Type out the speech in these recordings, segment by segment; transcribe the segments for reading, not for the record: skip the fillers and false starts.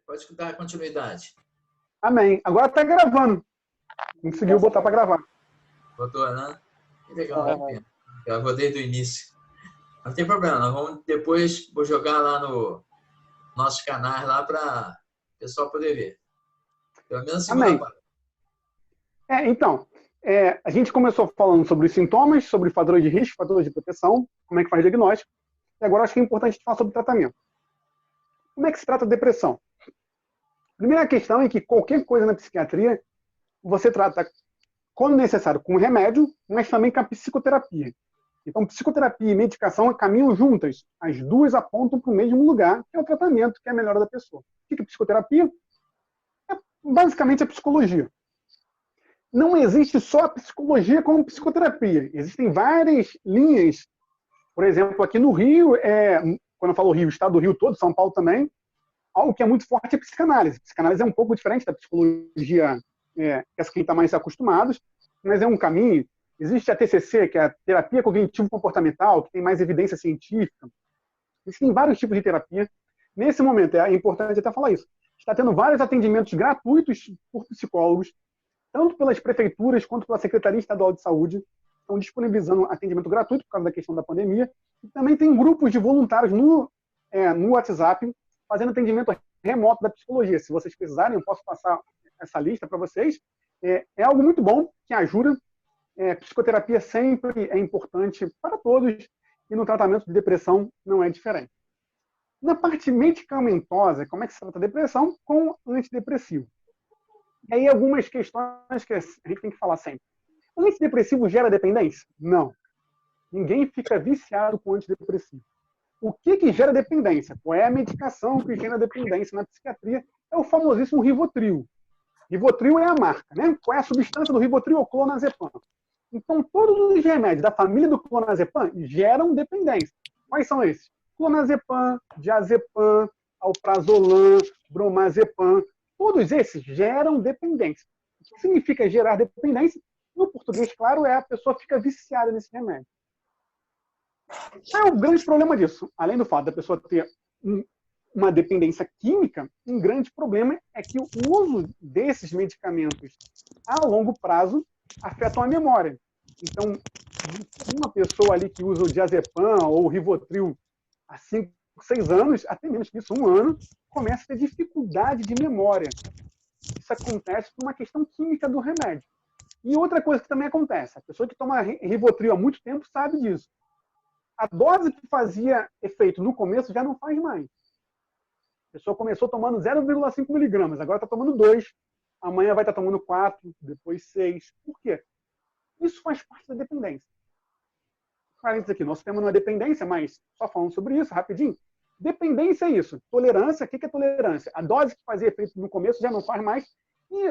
Pode dar continuidade. Amém. Agora está gravando. Conseguiu botar para gravar. Botou, né? Que legal, que pena. Gravou desde o início. Não tem problema, nós vamos depois vou jogar lá no nossos canais lá para o pessoal poder ver. Pelo menos a segunda parte. Então, a gente começou falando sobre os sintomas, sobre fatores de risco, fatores de proteção, como é que faz diagnóstico, e agora acho que é importante falar sobre tratamento. Como é que se trata a depressão? Primeira questão é que qualquer coisa na psiquiatria você trata, quando necessário, com remédio, mas também com a psicoterapia. Então, psicoterapia e medicação caminham juntas. As duas apontam para o mesmo lugar, que é o tratamento, que é a melhora da pessoa. O que é psicoterapia? É basicamente a psicologia. Não existe só a psicologia como psicoterapia. Existem várias linhas. Por exemplo, aqui no Rio, quando eu falo Rio, o estado do Rio todo, São Paulo também, algo que é muito forte é a psicanálise. A psicanálise é um pouco diferente da psicologia, essa que a gente está mais acostumados, mas é um caminho. Existe a TCC, que é a terapia cognitivo-comportamental, que tem mais evidência científica. Existem vários tipos de terapia. Nesse momento, é importante até falar isso. Está tendo vários atendimentos gratuitos por psicólogos, tanto pelas prefeituras quanto pela Secretaria Estadual de Saúde. Estão disponibilizando atendimento gratuito por causa da questão da pandemia. E também tem grupos de voluntários no WhatsApp fazendo atendimento remoto da psicologia. Se vocês precisarem, eu posso passar essa lista para vocês. É algo muito bom, que ajuda. Psicoterapia sempre é importante para todos e no tratamento de depressão não é diferente. Na parte medicamentosa, como é que se trata a depressão? Com antidepressivo. E aí algumas questões que a gente tem que falar sempre. O antidepressivo gera dependência? Não. Ninguém fica viciado com antidepressivo. O que gera dependência? Qual é a medicação que gera dependência na psiquiatria? É o famosíssimo Rivotril. Rivotril é a marca, né? Qual é a substância do Rivotril? O clonazepam. Então, todos os remédios da família do clonazepam geram dependência. Quais são esses? Clonazepam, diazepam, alprazolam, bromazepam. Todos esses geram dependência. O que significa gerar dependência? No português, claro, a pessoa fica viciada nesse remédio. Qual é o grande problema disso? Além do fato da pessoa ter uma dependência química, um grande problema é que o uso desses medicamentos a longo prazo afetam a memória. Então, uma pessoa ali que usa o diazepam ou o Rivotril há 5, 6 anos, até menos que isso, 1 ano, começa a ter dificuldade de memória. Isso acontece por uma questão química do remédio. E outra coisa que também acontece, a pessoa que toma Rivotril há muito tempo sabe disso. A dose que fazia efeito no começo já não faz mais. A pessoa começou tomando 0,5 miligramas, agora está tomando 2. Amanhã vai estar tomando 4, depois 6. Por quê? Isso faz parte da dependência. Parênteses aqui, nosso tema não é dependência, mas só falando sobre isso, rapidinho. Dependência é isso. Tolerância, o que é tolerância? A dose que fazia efeito no começo já não faz mais. E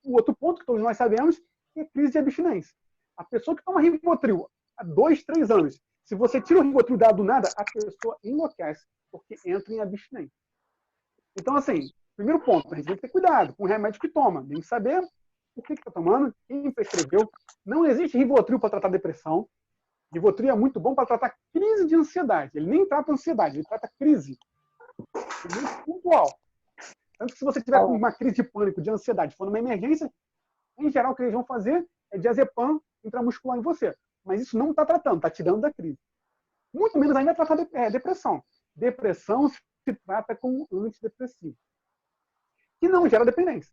o outro ponto que todos nós sabemos é crise de abstinência. A pessoa que toma Rivotril há 2, 3 anos, se você tira o Rivotril dado do nada, a pessoa enlouquece, porque entra em abstinência. Então, assim, primeiro ponto, a gente tem que ter cuidado com o remédio que toma. Tem que saber o que está tomando, quem prescreveu. Não existe Rivotril para tratar depressão. Rivotril é muito bom para tratar crise de ansiedade. Ele nem trata ansiedade, ele trata crise. É muito pontual. Tanto que se você tiver com uma crise de pânico, de ansiedade, for numa emergência, em geral o que eles vão fazer é diazepam intramuscular em você. Mas isso não está tratando, está tirando da crise. Muito menos ainda tratar depressão. Depressão se trata com antidepressivo, que não gera dependência.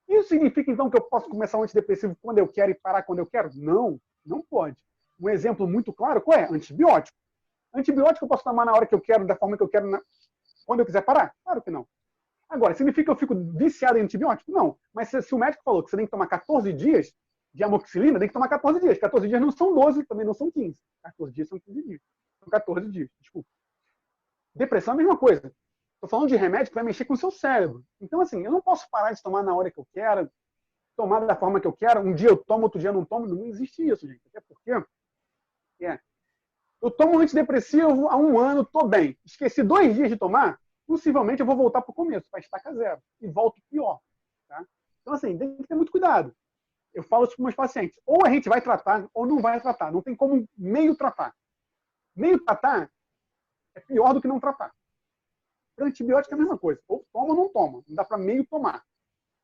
Isso significa, então, que eu posso começar um antidepressivo quando eu quero e parar quando eu quero? Não, não pode. Um exemplo muito claro, qual é? Antibiótico. Antibiótico eu posso tomar na hora que eu quero, da forma que eu quero, quando eu quiser parar? Claro que não. Agora, significa que eu fico viciado em antibiótico? Não. Mas se o médico falou que você tem que tomar 14 dias de amoxicilina, tem que tomar 14 dias. 14 dias não são 12, também não são 15. 14 dias são 15 dias. São 14 dias, desculpa. Depressão é a mesma coisa. Estou falando de remédio que vai mexer com o seu cérebro. Então, assim, eu não posso parar de tomar na hora que eu quero, tomar da forma que eu quero. Um dia eu tomo, outro dia eu não tomo. Não existe isso, gente. Até porque eu tomo um antidepressivo há 1 ano, estou bem. Esqueci 2 dias de tomar, possivelmente eu vou voltar para o começo, para estaca zero. E volto pior. Tá? Então, assim, tem que ter muito cuidado. Eu falo isso para os meus pacientes. Ou a gente vai tratar, ou não vai tratar. Não tem como meio tratar. Meio tratar é pior do que não tratar. Para antibiótico é a mesma coisa. Ou toma ou não toma. Não dá para meio tomar.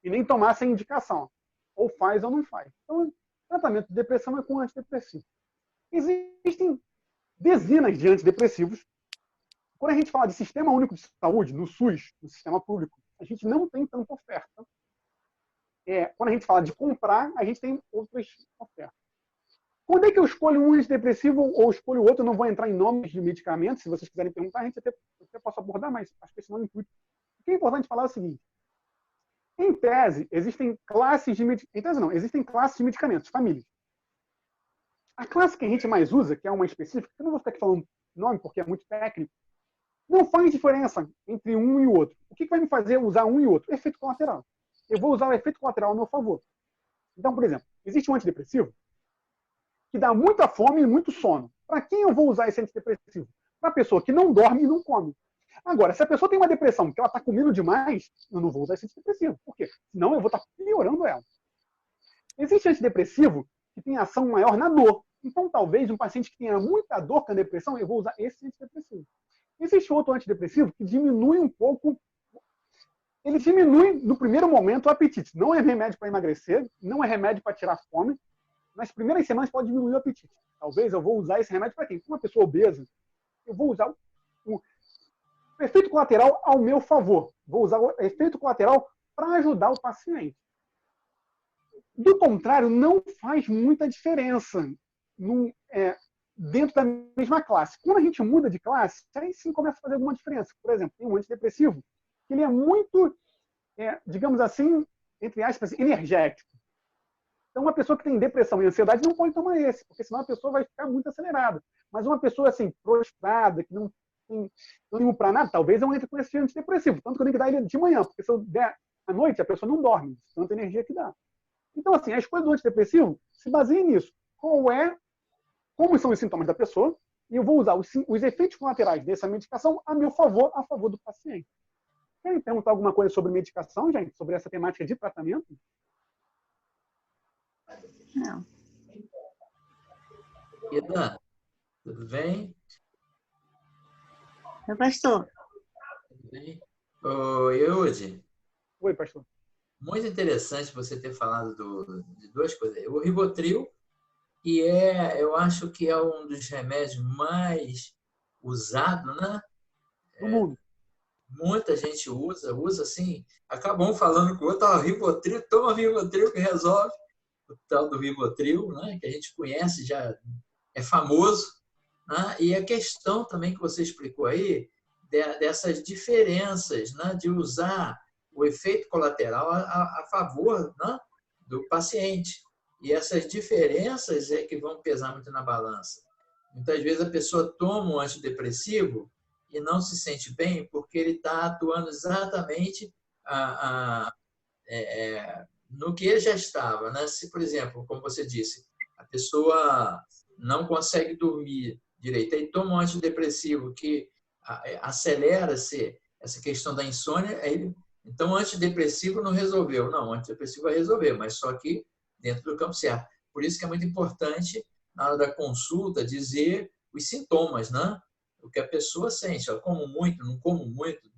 E nem tomar sem indicação. Ou faz ou não faz. Então, o tratamento de depressão é com antidepressivo. Existem dezenas de antidepressivos. Quando a gente fala de sistema único de saúde, no SUS, no sistema público, a gente não tem tanta oferta. Quando a gente fala de comprar, a gente tem outras ofertas. Quando é que eu escolho um antidepressivo ou escolho outro? Eu não vou entrar em nomes de medicamentos. Se vocês quiserem perguntar, a gente até posso abordar, mas acho que esse não é o intuito. O que é importante falar é o seguinte. Em tese, existem classes de medicamentos. Em tese, não. Existem classes de medicamentos, famílias. A classe que a gente mais usa, que é uma específica, eu não vou ficar aqui falando nome porque é muito técnico, não faz diferença entre um e o outro. O que vai me fazer usar um e o outro? Efeito colateral. Eu vou usar o efeito colateral ao meu favor. Então, por exemplo, existe um antidepressivo que dá muita fome e muito sono. Para quem eu vou usar esse antidepressivo? Para a pessoa que não dorme e não come. Agora, se a pessoa tem uma depressão que ela está comendo demais, eu não vou usar esse antidepressivo. Por quê? Senão eu vou estar piorando ela. Existe antidepressivo que tem ação maior na dor. Então, talvez um paciente que tenha muita dor com a depressão, eu vou usar esse antidepressivo. Existe outro antidepressivo que diminui um pouco. Ele diminui, no primeiro momento, o apetite. Não é remédio para emagrecer, não é remédio para tirar fome. Nas primeiras semanas pode diminuir o apetite. Talvez eu vou usar esse remédio para quem? Para uma pessoa obesa. Eu vou usar o efeito colateral ao meu favor. Vou usar o efeito colateral para ajudar o paciente. Do contrário, não faz muita diferença dentro da mesma classe. Quando a gente muda de classe, aí sim começa a fazer alguma diferença. Por exemplo, tem um antidepressivo que ele é muito, digamos assim, entre aspas, energético. Então, uma pessoa que tem depressão e ansiedade não pode tomar esse, porque senão a pessoa vai ficar muito acelerada. Mas uma pessoa assim, prostrada, que não tem ânimo para nada, talvez eu entre com esse antidepressivo. Tanto que eu tenho que dar ele de manhã, porque se eu der à noite, a pessoa não dorme, tanta energia que dá. Então, assim, a escolha do antidepressivo se baseia nisso. Como são os sintomas da pessoa, e eu vou usar os efeitos colaterais dessa medicação a meu favor, a favor do paciente. Querem perguntar alguma coisa sobre medicação, gente? Sobre essa temática de tratamento? Não. Ida, tudo bem? Meu pastor. Tudo bem? Oi, Eude. Oi, pastor. Muito interessante você ter falado de duas coisas. O Rivotril, que eu acho que é um dos remédios mais usados, né? No mundo. Muita gente usa assim, acaba um falando com o outro, Rivotril, toma Rivotril que resolve. O tal do Rivotril, né? Que a gente conhece, já é famoso. Né? E a questão também que você explicou aí, dessas diferenças, né? De usar o efeito colateral a favor, né? Do paciente. E essas diferenças é que vão pesar muito na balança. Muitas vezes a pessoa toma um antidepressivo e não se sente bem porque ele está atuando exatamente no que ele já estava. Né? Se, por exemplo, como você disse, a pessoa não consegue dormir direito, aí toma um antidepressivo que acelera-se essa questão da insônia, então o antidepressivo não resolveu. Não, o antidepressivo vai resolver, mas só que dentro do campo certo. Por isso que é muito importante, na hora da consulta, dizer os sintomas, né? O que a pessoa sente. Eu como muito, não como muito,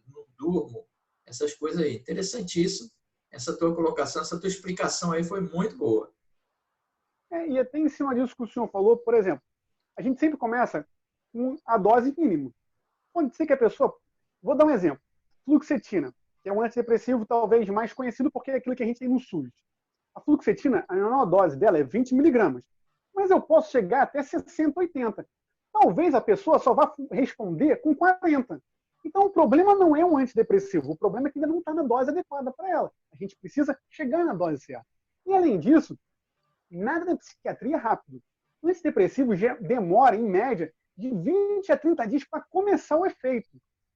não durmo. Essas coisas aí. Interessantíssimo. Essa tua colocação, essa tua explicação aí foi muito boa. E até em cima disso que o senhor falou, por exemplo, a gente sempre começa com a dose mínima. Pode ser que a pessoa... Vou dar um exemplo. Fluoxetina, que é um antidepressivo talvez mais conhecido porque é aquilo que a gente tem no SUS. A fluoxetina, a menor dose dela é 20 miligramas. Mas eu posso chegar até 60, 80. Talvez a pessoa só vá responder com 40. Então, o problema não é um antidepressivo. O problema é que ainda não está na dose adequada para ela. A gente precisa chegar na dose certa. E, além disso, nada da psiquiatria é rápido. O antidepressivo demora, em média, de 20 a 30 dias para começar o efeito.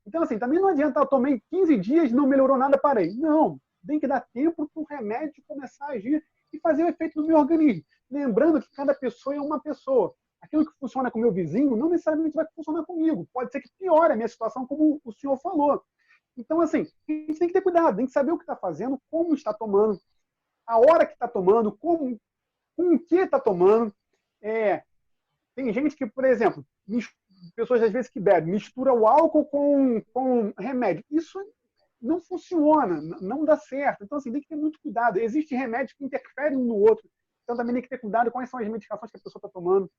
Então, assim, também não adianta eu tomei 15 dias e não melhorou nada, parei. Não. Tem que dar tempo para o remédio começar a agir e fazer o efeito no meu organismo. Lembrando que cada pessoa é uma pessoa. Aquilo que funciona com o meu vizinho não necessariamente vai funcionar comigo. Pode ser que piore a minha situação, como o senhor falou. Então, assim, a gente tem que ter cuidado, tem que saber o que está fazendo, como está tomando, a hora que está tomando, com o que está tomando. Tem gente que, por exemplo, pessoas às vezes que bebem, mistura o álcool com remédio. Isso não funciona, não dá certo. Então, assim, tem que ter muito cuidado. Existem remédios que interferem um no outro. Então, também tem que ter cuidado com quais são as medicações que a pessoa está tomando.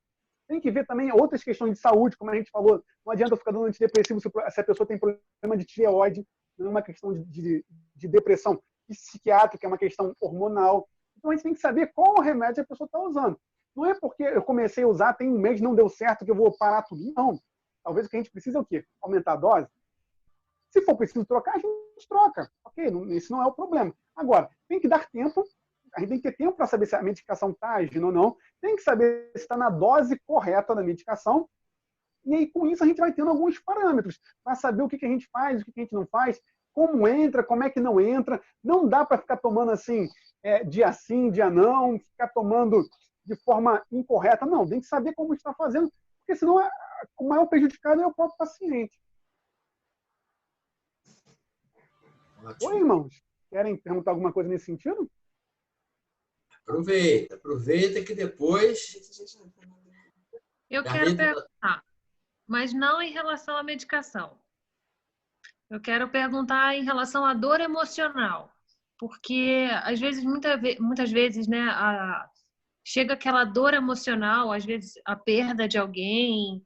Tem que ver também outras questões de saúde, como a gente falou. Não adianta eu ficar dando antidepressivo se a pessoa tem problema de tireoide. Não é uma questão de depressão psiquiátrica, é uma questão hormonal. Então, a gente tem que saber qual remédio a pessoa está usando. Não é porque eu comecei a usar, tem um mês, não deu certo, que eu vou parar tudo. Não. Talvez o que a gente precisa é o quê? Aumentar a dose. Se for preciso trocar, a gente troca. Ok, isso não é o problema. Agora, tem que dar tempo. A gente tem que ter tempo para saber se a medicação está agindo ou não. Tem que saber se está na dose correta da medicação. E aí, com isso, a gente vai tendo alguns parâmetros para saber o que a gente faz, o que a gente não faz, como entra, como é que não entra. Não dá para ficar tomando assim, dia sim, dia não, ficar tomando de forma incorreta. Não, tem que saber como está fazendo, porque senão o maior prejudicado é o próprio paciente. Ótimo. Oi, irmãos. Querem perguntar alguma coisa nesse sentido? Aproveita que depois... Eu quero perguntar, mas não em relação à medicação. Eu quero perguntar em relação à dor emocional. Porque, às vezes, muitas vezes, né, chega aquela dor emocional, às vezes a perda de alguém,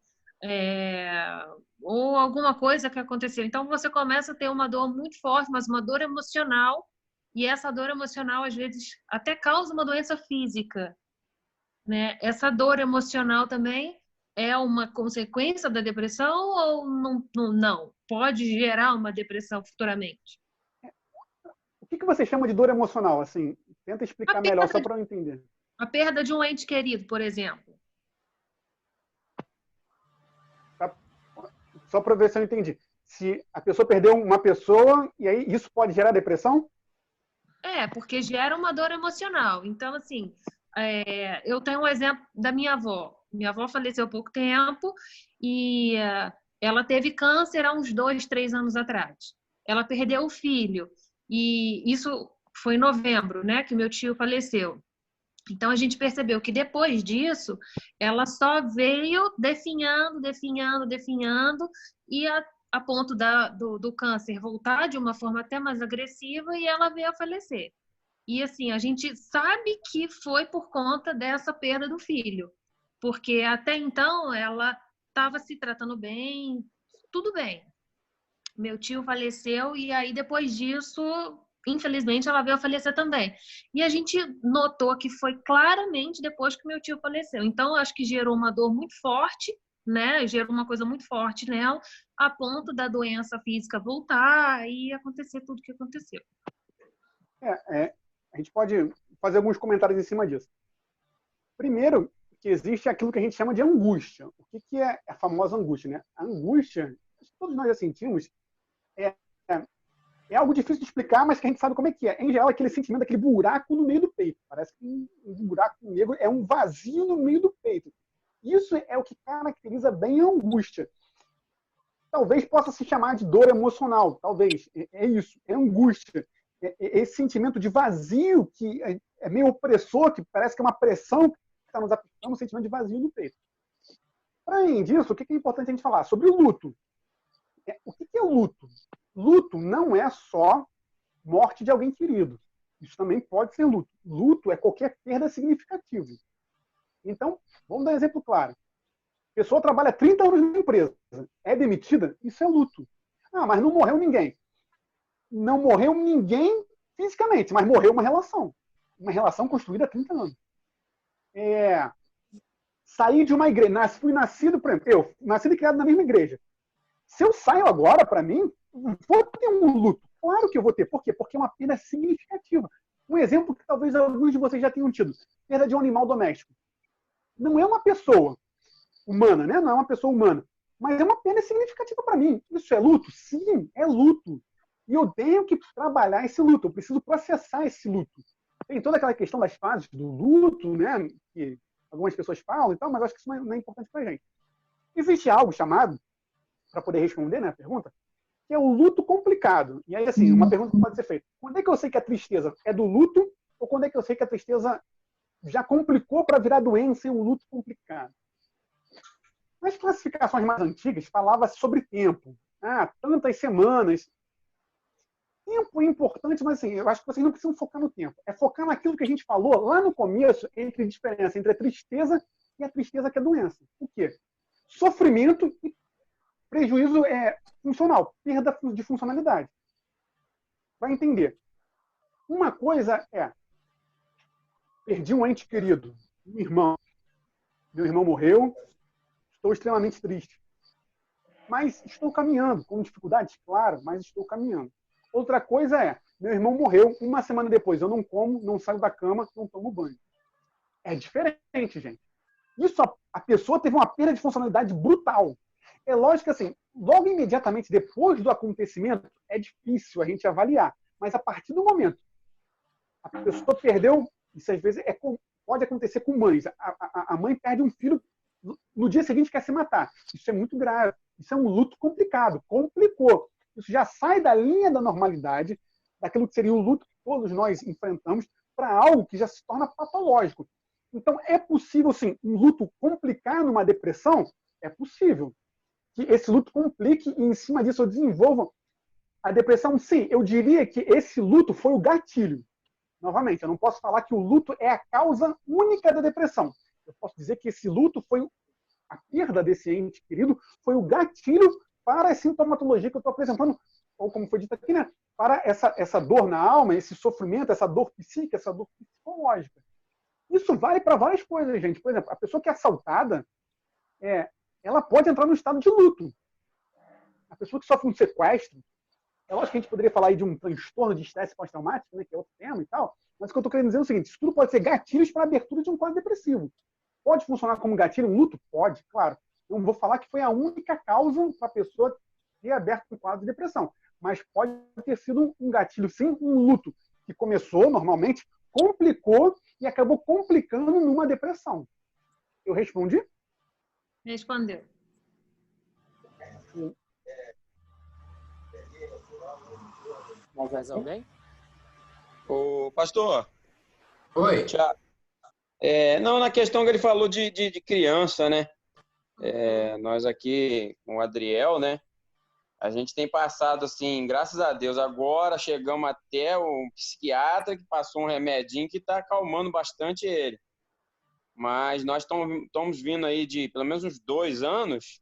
ou alguma coisa que aconteceu. Então, você começa a ter uma dor muito forte, mas uma dor emocional, e essa dor emocional, às vezes, até causa uma doença física, né? Essa dor emocional também é uma consequência da depressão ou não? Pode gerar uma depressão futuramente? O que você chama de dor emocional? Assim, tenta explicar melhor, só para eu entender. A perda de um ente querido, por exemplo. Só para ver se eu entendi. Se a pessoa perdeu uma pessoa, e aí isso pode gerar depressão? Porque gera uma dor emocional. Então, assim, eu tenho um exemplo da minha avó. Minha avó faleceu há pouco tempo e ela teve câncer há uns 2, 3 anos atrás. Ela perdeu o filho. E isso foi em novembro, né, que meu tio faleceu. Então, a gente percebeu que depois disso, ela só veio definhando, e a ponto do câncer voltar de uma forma até mais agressiva e ela veio a falecer. E assim, a gente sabe que foi por conta dessa perda do filho, porque até então ela estava se tratando bem, tudo bem. Meu tio faleceu e aí depois disso, infelizmente, ela veio a falecer também. E a gente notou que foi claramente depois que meu tio faleceu. Então, acho que gerou uma dor muito forte, né? Gerou uma coisa muito forte nela, a ponto da doença física voltar e acontecer tudo o que aconteceu. A gente pode fazer alguns comentários em cima disso. Primeiro, que existe aquilo que a gente chama de angústia. O que é a famosa angústia, né? A angústia, todos nós já sentimos, é algo difícil de explicar, mas que a gente sabe como é que é. Em geral, aquele sentimento, aquele buraco no meio do peito. Parece que um buraco negro é um vazio no meio do peito. Isso é o que caracteriza bem a angústia. Talvez possa se chamar de dor emocional. Talvez. É isso. É angústia. Esse sentimento de vazio que é meio opressor, que parece que é uma pressão que está nos aplicando, um sentimento de vazio no peito. Para além disso, o que é importante a gente falar? Sobre o luto. O que é o luto? Luto não é só morte de alguém querido. Isso também pode ser luto. Luto é qualquer perda significativa. Então, vamos dar um exemplo claro. A pessoa trabalha 30 anos na empresa, é demitida, isso é luto. Ah, mas não morreu ninguém. Não morreu ninguém fisicamente, mas morreu uma relação. Uma relação construída há 30 anos. Sair de uma igreja, fui nascido, por exemplo, eu, nascido e criado na mesma igreja. Se eu saio agora, para mim, vou ter um luto. Claro que eu vou ter. Por quê? Porque é uma perda significativa. Um exemplo que talvez alguns de vocês já tenham tido. Perda de um animal doméstico. Não é uma pessoa humana, né? Não é uma pessoa humana. Mas é uma perda significativa para mim. Isso é luto? Sim, é luto. E eu tenho que trabalhar esse luto. Eu preciso processar esse luto. Tem toda aquela questão das fases do luto, né? Que algumas pessoas falam e tal, mas acho que isso não é importante para a gente. Existe algo chamado, para poder responder, né, a pergunta, que é o luto complicado. E aí, assim, uma pergunta que pode ser feita. Quando é que eu sei que a tristeza é do luto ou quando é que eu sei que a tristeza já complicou para virar doença e um luto complicado? Nas classificações mais antigas, falava-se sobre tempo. Tantas semanas. Tempo é importante, mas assim, eu acho que vocês não precisam focar no tempo. É focar naquilo que a gente falou lá no começo, entre a diferença entre a tristeza e a tristeza que é doença. O quê? Sofrimento e prejuízo funcional, perda de funcionalidade. Vai entender. Uma coisa é, perdi um ente querido, um irmão. Meu irmão morreu, estou extremamente triste. Mas estou caminhando, com dificuldades, claro, mas estou caminhando. Outra coisa é, meu irmão morreu, uma semana depois eu não como, não saio da cama, não tomo banho. É diferente, gente. Isso, a pessoa teve uma perda de funcionalidade brutal. É lógico que, assim, logo imediatamente depois do acontecimento, é difícil a gente avaliar. Mas a partir do momento, a pessoa perdeu, isso às vezes pode acontecer com mães. A mãe perde um filho, no dia seguinte quer se matar. Isso é muito grave. Isso é um luto complicado. Complicou. Isso já sai da linha da normalidade, daquilo que seria o luto que todos nós enfrentamos, para algo que já se torna patológico. Então, é possível, sim, um luto complicar numa depressão? É possível. Que esse luto complique e, em cima disso, eu desenvolva a depressão? Sim, eu diria que esse luto foi o gatilho. Novamente, eu não posso falar que o luto é a causa única da depressão. Eu posso dizer que esse luto foi a perda desse ente querido, foi o gatilho para a sintomatologia que eu estou apresentando, ou como foi dito aqui, né? Para essa dor na alma, esse sofrimento, essa dor psíquica, essa dor psicológica. Isso vale para várias coisas, gente. Por exemplo, a pessoa que é assaltada, ela pode entrar no estado de luto. A pessoa que sofre um sequestro, é lógico que a gente poderia falar aí de um transtorno de estresse pós-traumático, né, que é outro tema e tal, mas o que eu estou querendo dizer é o seguinte, isso tudo pode ser gatilhos para a abertura de um quadro depressivo. Pode funcionar como gatilho um luto? Pode, claro. Não vou falar que foi a única causa para a pessoa ter aberto um quadro de depressão, mas pode ter sido um gatilho, sim, um luto que começou normalmente, complicou e acabou complicando numa depressão. Eu respondi? Respondeu. Mais alguém? Ô, pastor. Oi. Tiago. Não, na questão que ele falou de criança, né? Nós aqui com o Adriel, né? A gente tem passado, assim, graças a Deus, agora chegamos até o psiquiatra que passou um remedinho que está acalmando bastante ele. Mas nós estamos vindo aí de pelo menos uns 2 anos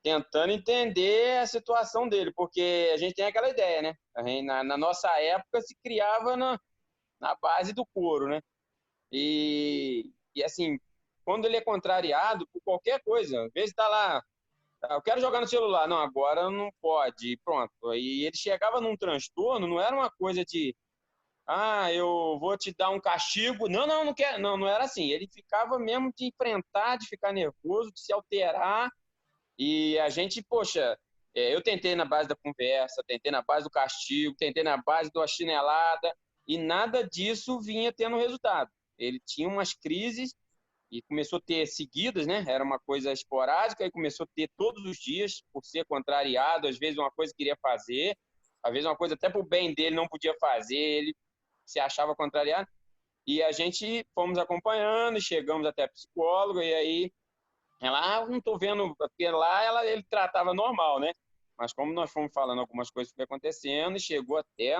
tentando entender a situação dele, porque a gente tem aquela ideia, né? Na nossa época se criava na base do couro, né? E assim, quando ele é contrariado por qualquer coisa, às vezes está lá, eu quero jogar no celular, não, agora não pode, e pronto. E ele chegava num transtorno, não era uma coisa de, eu vou te dar um castigo, não quero, não era assim. Ele ficava mesmo de enfrentar, de ficar nervoso, de se alterar, e a gente, poxa, eu tentei na base da conversa, tentei na base do castigo, tentei na base da chinelada, e nada disso vinha tendo resultado. Ele tinha umas crises e começou a ter seguidas, né? Era uma coisa esporádica e começou a ter todos os dias, por ser contrariado, às vezes uma coisa queria fazer, às vezes uma coisa até para o bem dele não podia fazer, ele se achava contrariado. E a gente fomos acompanhando, chegamos até a psicóloga, e aí ela, não estou vendo, porque lá ele tratava normal, né? Mas como nós fomos falando algumas coisas que foi acontecendo, chegou até,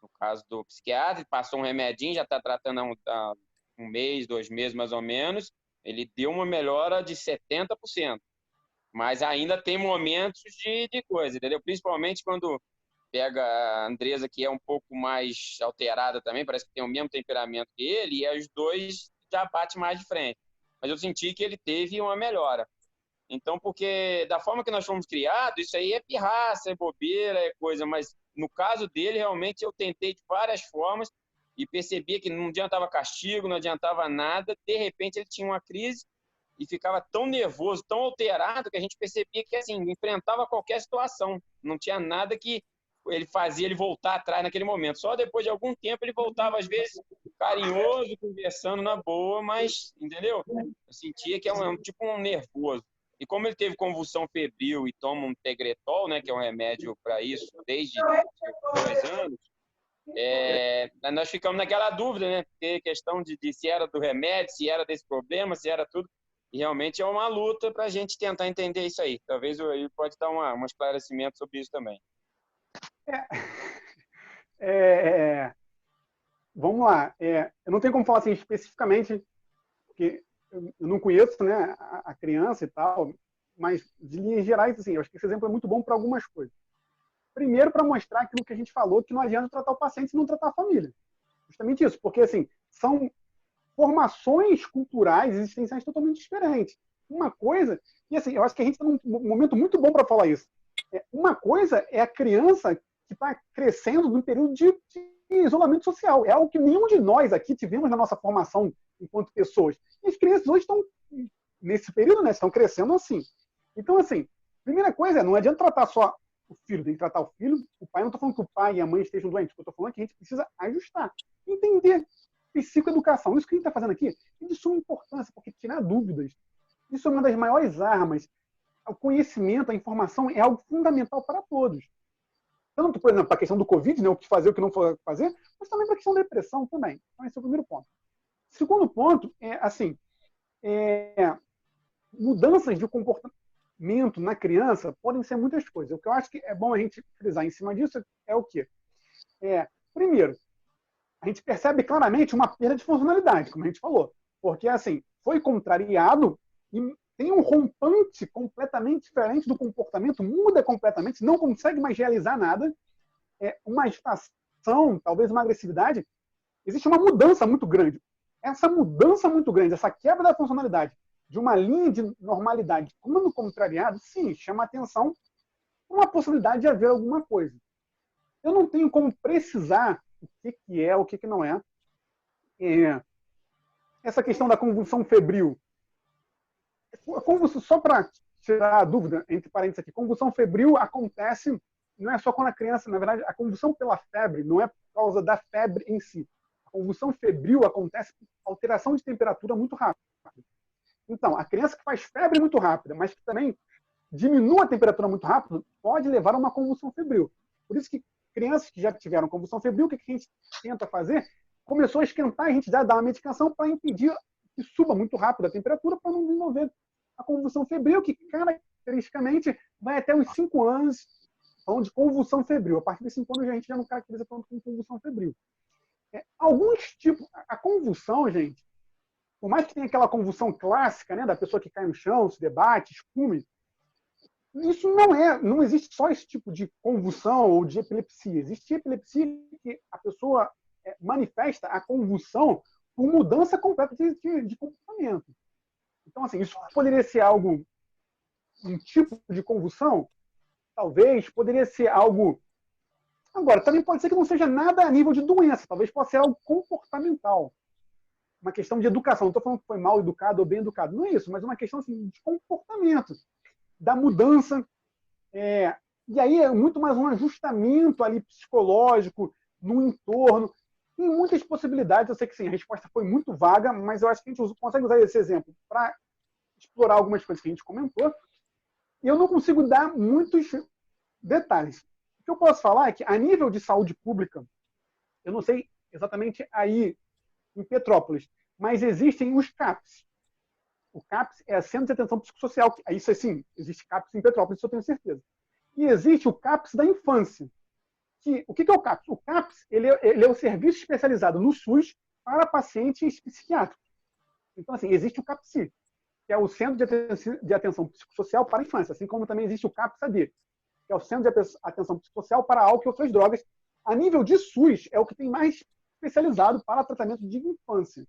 no caso do psiquiatra, passou um remedinho, já está tratando há 1 mês, 2 meses mais ou menos, ele deu uma melhora de 70%. Mas ainda tem momentos de coisa, entendeu? Principalmente quando pega a Andresa, que é um pouco mais alterada também, parece que tem o mesmo temperamento que ele, e os dois já batem mais de frente. Mas eu senti que ele teve uma melhora. Então, porque da forma que nós fomos criados, isso aí é pirraça, é bobeira, é coisa, mas no caso dele, realmente, eu tentei de várias formas e percebia que não adiantava castigo, não adiantava nada, de repente ele tinha uma crise e ficava tão nervoso, tão alterado, que a gente percebia que, assim, enfrentava qualquer situação, não tinha nada que ele fazia ele voltar atrás naquele momento. Só depois de algum tempo ele voltava, às vezes, carinhoso, conversando na boa, mas, entendeu? Eu sentia que é tipo um nervoso. E como ele teve convulsão febril e toma um Tegretol, né, que é um remédio para isso, desde 2 anos, nós ficamos naquela dúvida, né? Porque questão de se era do remédio, se era desse problema, se era tudo. E realmente é uma luta para a gente tentar entender isso aí. Talvez o Will pode dar um esclarecimento sobre isso também. Vamos lá. Eu não tenho como falar assim especificamente, porque eu não conheço, né, a criança e tal, mas de linhas gerais, assim, eu acho que esse exemplo é muito bom para algumas coisas. Primeiro, para mostrar aquilo que a gente falou, que não adianta tratar o paciente se não tratar a família. Justamente isso, porque assim, são formações culturais existenciais totalmente diferentes. Uma coisa, e assim, eu acho que a gente está num momento muito bom para falar isso. Uma coisa é a criança que está crescendo num período de isolamento social. É algo que nenhum de nós aqui tivemos na nossa formação enquanto pessoas. E as crianças hoje estão, nesse período, né, estão crescendo assim. Então, assim, primeira coisa, não adianta tratar só o filho, tem que tratar o filho, o pai. Não estou falando que o pai e a mãe estejam doentes, eu estou falando que a gente precisa ajustar, entender psicoeducação. Isso que a gente está fazendo aqui é de suma importância, porque tirar dúvidas, isso é uma das maiores armas. O conhecimento, a informação é algo fundamental para todos. Tanto, por exemplo, para a questão do Covid, né, o que fazer, o que não fazer, mas também para a questão da depressão também. Então, esse é o primeiro ponto. Segundo ponto é, assim, mudanças de comportamento na criança podem ser muitas coisas. O que eu acho que é bom a gente frisar em cima disso é o quê? Primeiro, a gente percebe claramente uma perda de funcionalidade, como a gente falou. Porque, assim, foi contrariado e tem um rompante completamente diferente do comportamento, muda completamente, não consegue mais realizar nada. Uma agitação, talvez uma agressividade. Existe uma mudança muito grande. Essa mudança muito grande, essa quebra da funcionalidade de uma linha de normalidade, como contrariado, sim, chama atenção uma possibilidade de haver alguma coisa. Eu não tenho como precisar o que é, o que não é. Essa questão da convulsão febril. Só para tirar a dúvida, entre parênteses aqui, convulsão febril acontece, não é só quando a criança, na verdade, a convulsão pela febre não é por causa da febre em si. A convulsão febril acontece por alteração de temperatura muito rápida. Então, a criança que faz febre muito rápida, mas que também diminui a temperatura muito rápido, pode levar a uma convulsão febril. Por isso que crianças que já tiveram convulsão febril, o que a gente tenta fazer? Começou a esquentar, a gente já dá uma medicação para impedir que suba muito rápido a temperatura para não desenvolver a convulsão febril, que caracteristicamente vai até uns 5 anos, falando de convulsão febril. A partir de 5 anos a gente já não caracteriza tanto como convulsão febril. Alguns tipos, a convulsão, gente, por mais que tenha aquela convulsão clássica, né, da pessoa que cai no chão, se debate, espume, isso não existe só esse tipo de convulsão ou de epilepsia. Existe epilepsia que a pessoa manifesta a convulsão por mudança completa de comportamento. Então, assim, isso poderia ser algo, um tipo de convulsão? Talvez. Poderia ser algo... Agora, também pode ser que não seja nada a nível de doença. Talvez possa ser algo comportamental. Uma questão de educação. Não estou falando que foi mal educado ou bem educado. Não é isso, mas uma questão assim, de comportamento. Da mudança. E aí é muito mais um ajustamento ali psicológico no entorno. Tem muitas possibilidades. Eu sei que sim, a resposta foi muito vaga, mas eu acho que a gente consegue usar esse exemplo para explorar algumas coisas que a gente comentou. E eu não consigo dar muitos detalhes. O que eu posso falar é que, a nível de saúde pública, eu não sei exatamente aí em Petrópolis, mas existem os CAPs. O CAPS é Centro de Atenção Psicossocial. Isso assim, existe CAPS em Petrópolis, isso eu tenho certeza. E existe o CAPS da infância. O que é o CAPS? O CAPS ele é o serviço especializado no SUS para pacientes psiquiátricos. Então, assim, existe o CAPSI, que é o Centro de Atenção Psicossocial para a Infância, assim como também existe o CAPS-AD, que é o Centro de Atenção Psicossocial para Álcool e Outras Drogas. A nível de SUS, é o que tem mais especializado para tratamento de infância,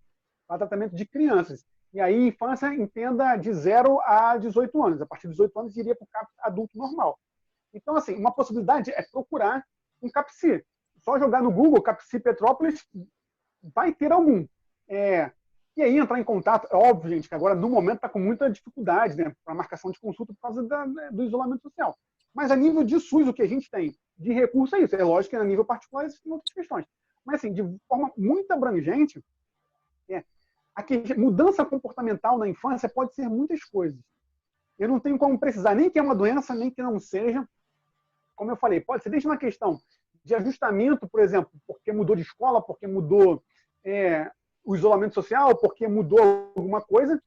para tratamento de crianças. E aí, infância, entenda de 0 a 18 anos. A partir de 18 anos, iria para o CAPS adulto normal. Então, assim, uma possibilidade é procurar um CAPSI. Só jogar no Google CAPSI Petrópolis, vai ter algum. E aí entrar em contato, é óbvio, gente, que agora no momento está com muita dificuldade, né, para marcação de consulta por causa do isolamento social. Mas a nível de SUS, o que a gente tem de recurso é isso. É lógico que a nível particular existem outras questões. Mas, assim, de forma muito abrangente, a mudança comportamental na infância pode ser muitas coisas. Eu não tenho como precisar nem que é uma doença, nem que não seja. Como eu falei, pode ser desde uma questão de ajustamento, por exemplo, porque mudou de escola, porque mudou o isolamento social, porque mudou alguma coisa,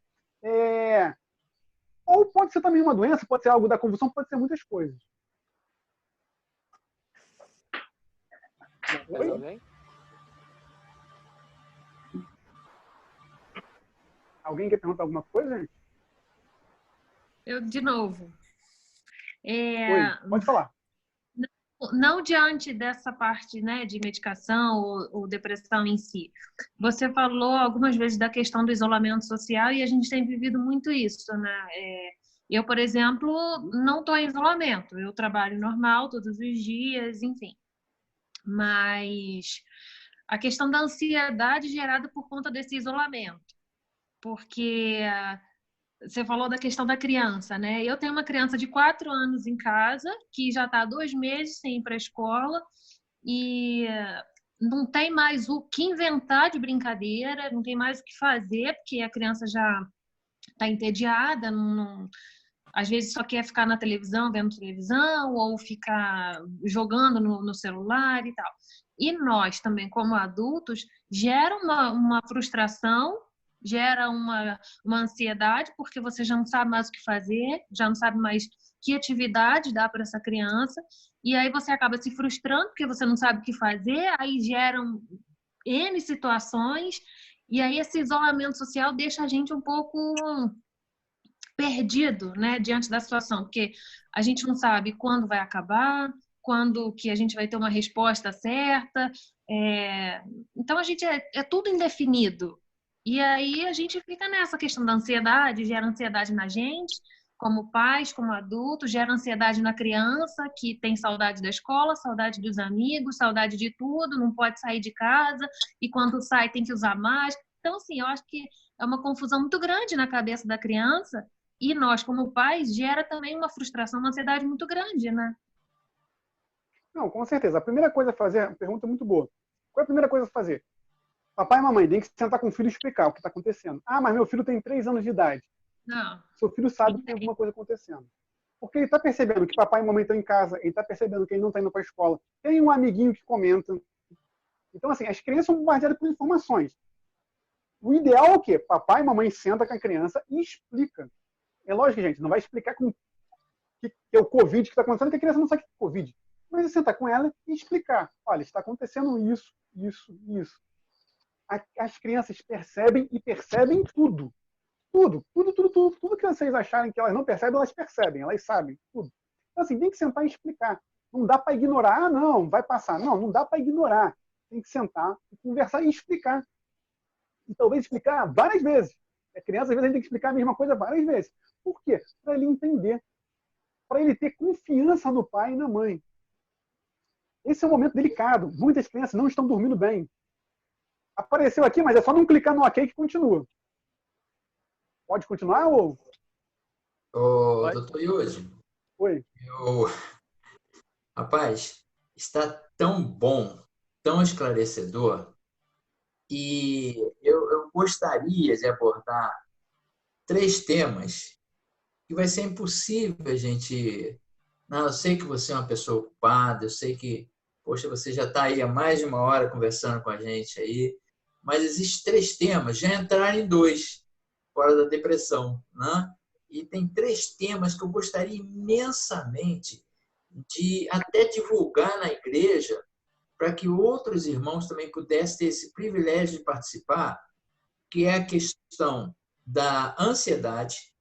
Ou pode ser também uma doença, pode ser algo da convulsão, pode ser muitas coisas. Mais alguém? Alguém quer perguntar alguma coisa, gente? Eu, de novo. Oi, pode falar. Não diante dessa parte, né, de medicação ou depressão em si. Você falou algumas vezes da questão do isolamento social e a gente tem vivido muito isso, né? Eu, por exemplo, não estou em isolamento. Eu trabalho normal todos os dias, enfim. Mas a questão da ansiedade gerada por conta desse isolamento. Porque você falou da questão da criança, né? Eu tenho uma criança de 4 anos em casa, que já está há 2 meses sem ir para a escola, e não tem mais o que inventar de brincadeira, não tem mais o que fazer, porque a criança já está entediada, às vezes só quer ficar na televisão, vendo televisão, ou ficar jogando no celular e tal. E nós também, como adultos, gera uma frustração, gera uma ansiedade, porque você já não sabe mais o que fazer, já não sabe mais que atividade dá para essa criança, e aí você acaba se frustrando, porque você não sabe o que fazer, aí geram N situações, e aí esse isolamento social deixa a gente um pouco perdido, né, diante da situação, porque a gente não sabe quando vai acabar, quando que a gente vai ter uma resposta certa, então a gente é tudo indefinido. E aí a gente fica nessa questão da ansiedade, gera ansiedade na gente, como pais, como adultos, gera ansiedade na criança, que tem saudade da escola, saudade dos amigos, saudade de tudo, não pode sair de casa, e quando sai tem que usar máscara. Então, assim, eu acho que é uma confusão muito grande na cabeça da criança, e nós, como pais, gera também uma frustração, uma ansiedade muito grande, né? Não, com certeza. A primeira coisa a fazer, uma pergunta muito boa. Qual é a primeira coisa a fazer? Papai e mamãe tem que sentar com o filho e explicar o que está acontecendo. Ah, mas meu filho tem 3 anos de idade. Não. Seu filho sabe que tem alguma coisa acontecendo. Porque ele está percebendo que papai e mamãe estão em casa, ele está percebendo que ele não está indo para a escola. Tem um amiguinho que comenta. Então, assim, as crianças são bombardeadas por informações. O ideal é o quê? Papai e mamãe sentam com a criança e explica. É lógico, gente, não vai explicar que é o Covid que está acontecendo, que a criança não sabe o que é Covid. Mas é sentar com ela e explicar. Olha, está acontecendo isso, isso, isso. As crianças percebem e percebem tudo. Tudo que vocês acharem que elas não percebem, elas percebem, elas sabem, tudo. Então, assim, tem que sentar e explicar. Não dá para ignorar, não, vai passar. Não dá para ignorar. Tem que sentar, conversar e explicar. E talvez explicar várias vezes. A criança, às vezes, a gente tem que explicar a mesma coisa várias vezes. Por quê? Para ele entender. Para ele ter confiança no pai e na mãe. Esse é um momento delicado. Muitas crianças não estão dormindo bem. Apareceu aqui, mas é só não clicar no OK que continua. Pode continuar ou... Doutor Yudi. Oi. Rapaz, está tão bom, tão esclarecedor, e eu gostaria de abordar 3 temas que vai ser impossível a gente... Não, eu sei que você é uma pessoa ocupada, eu sei que, poxa, você já está aí há mais de 1 hora conversando com a gente aí, mas existem 3 temas, já entraram em 2, fora da depressão, né? E tem 3 temas que eu gostaria imensamente de até divulgar na igreja para que outros irmãos também pudessem ter esse privilégio de participar, que é a questão da ansiedade,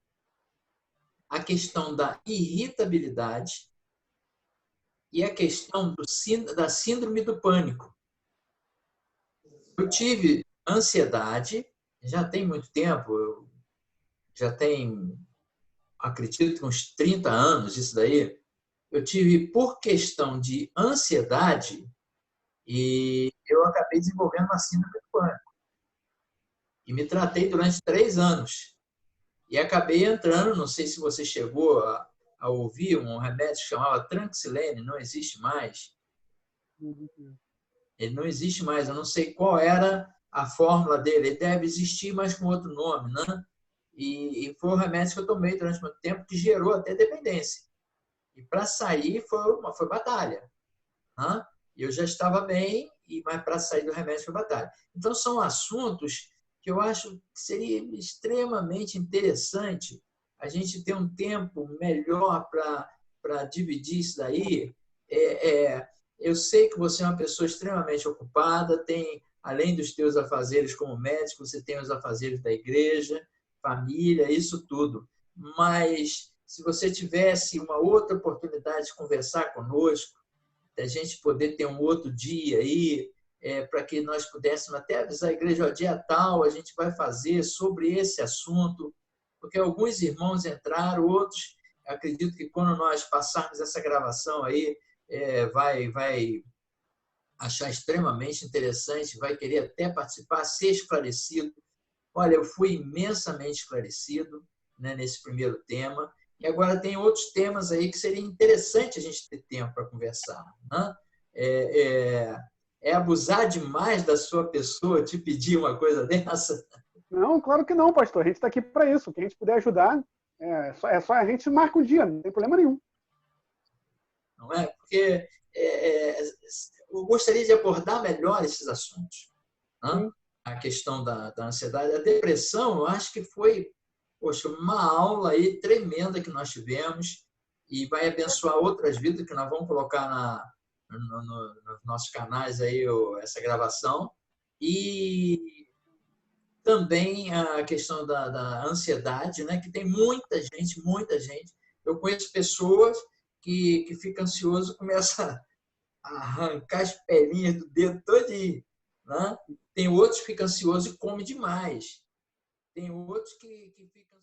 a questão da irritabilidade e a questão da síndrome do pânico. Eu tive ansiedade, já tem muito tempo, já tem, acredito que uns 30 anos isso daí. Eu tive por questão de ansiedade e eu acabei desenvolvendo uma síndrome do pânico. E me tratei durante 3 anos. E acabei entrando, não sei se você chegou a ouvir um remédio que chamava Tranquilane, não existe mais. Ele não existe mais, eu não sei qual era a fórmula dele. Ele deve existir, mas com outro nome, né? E foi um remédio que eu tomei durante muito tempo que gerou até dependência. E para sair foi batalha. Né? Eu já estava bem, mas para sair do remédio foi batalha. Então, são assuntos que eu acho que seria extremamente interessante a gente ter um tempo melhor para dividir isso daí. Eu sei que você é uma pessoa extremamente ocupada, além dos teus afazeres como médico, você tem os afazeres da igreja, família, isso tudo. Mas se você tivesse uma outra oportunidade de conversar conosco, da gente poder ter um outro dia aí, para que nós pudéssemos até avisar a igreja, dia tal, a gente vai fazer sobre esse assunto, porque alguns irmãos entraram, outros, acredito que quando nós passarmos essa gravação aí, vai achar extremamente interessante, vai querer até participar, ser esclarecido. Olha, eu fui imensamente esclarecido, né, nesse primeiro tema, e agora tem outros temas aí que seria interessante a gente ter tempo para conversar, né? É abusar demais da sua pessoa te pedir uma coisa dessa? Não, claro que não, pastor. A gente está aqui para isso. O que a gente puder ajudar, só a gente marca o dia, não tem problema nenhum. Não é? Porque eu gostaria de abordar melhor esses assuntos, né? A questão da ansiedade, a depressão, eu acho que foi, poxa, uma aula aí tremenda que nós tivemos e vai abençoar outras vidas que nós vamos colocar nos nossos canais aí essa gravação. E também a questão da ansiedade, né? Que tem muita gente. Eu conheço pessoas que ficam ansiosas, começam a arrancar as pelinhas do dedo todinho, né? Tem outros que ficam ansiosos e comem demais. Tem outros que ficam